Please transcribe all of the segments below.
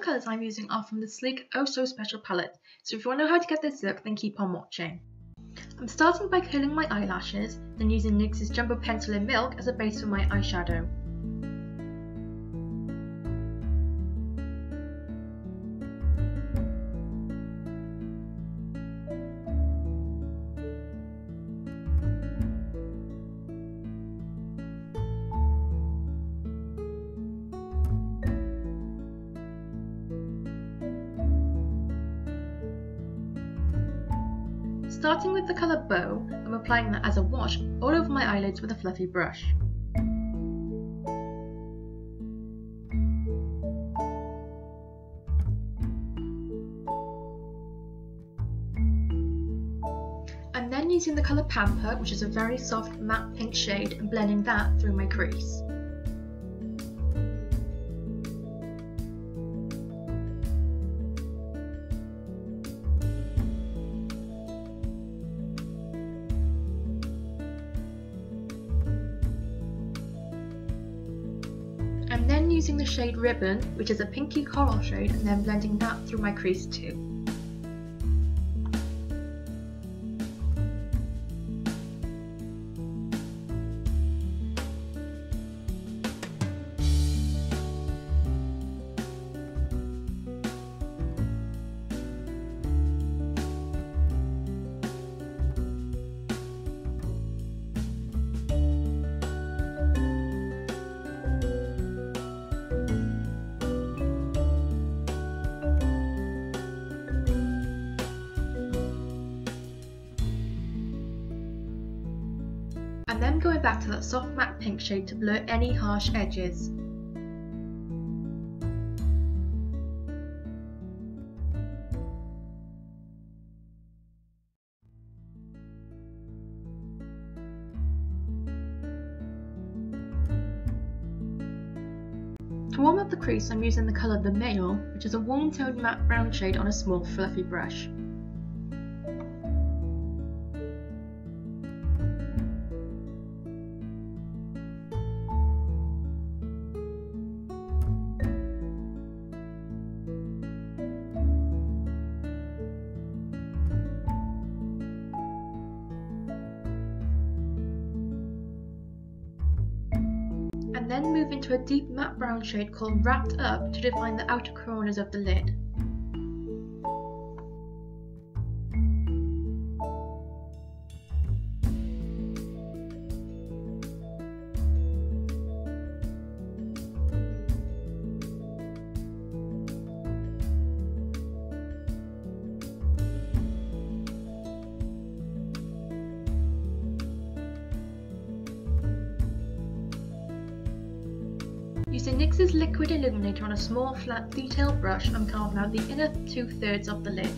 colours I'm using are from the sleek Oh So Special palette, so if you want to know how to get this look then keep on watching. I'm starting by curling my eyelashes, then using NYX's Jumbo Pencil in Milk as a base for my eyeshadow. Starting with the colour Bow, I'm applying that as a wash all over my eyelids with a fluffy brush. I'm then using the colour Pamper, which is a very soft matte pink shade, and blending that through my crease. I'm then using the shade Ribbon, which is a pinky coral shade, and then blending that through my crease too. And then going back to that soft matte pink shade to blur any harsh edges. To warm up the crease, I'm using the colour The Mail, which is a warm toned matte brown shade on a small fluffy brush. And then move into a deep matte brown shade called Wrapped Up to define the outer corners of the lid. Using NYX's Liquid Illuminator on a small flat detailed brush, I'm carving out the inner 2/3 of the lid.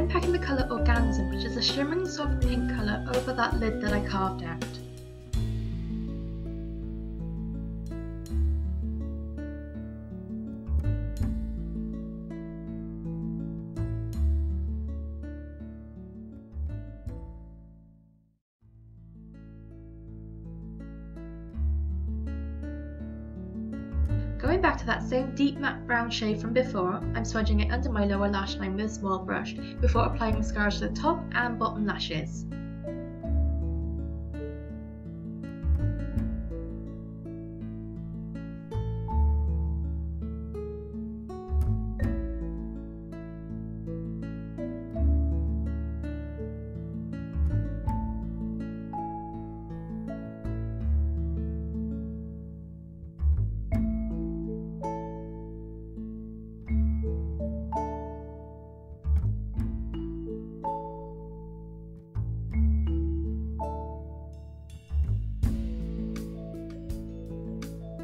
Packing the colour Organza, which is a shimmering soft pink colour, over that lid that I carved out. Going back to that same deep matte brown shade from before, I'm smudging it under my lower lash line with a small brush before applying mascara to the top and bottom lashes.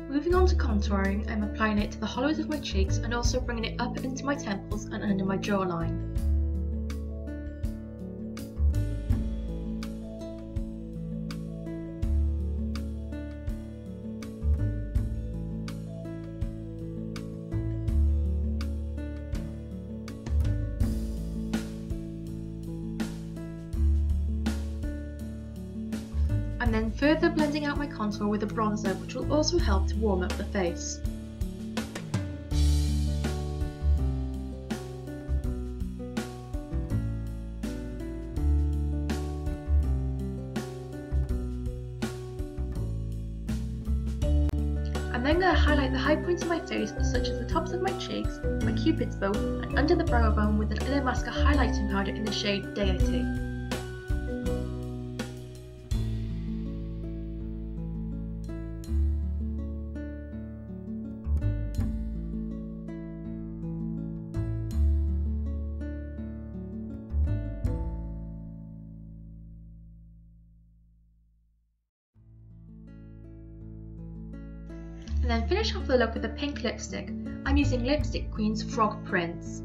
Moving on to contouring, I'm applying it to the hollows of my cheeks and also bringing it up into my temples and under my jawline. I'm then further blending out my contour with a bronzer, which will also help to warm up the face. I'm then going to highlight the high points of my face, such as the tops of my cheeks, my cupid's bow, and under the brow bone with an Illamasqua highlighting powder in the shade Deity. And then finish off the look with a pink lipstick. I'm using Lipstick Queen's Frog Prince.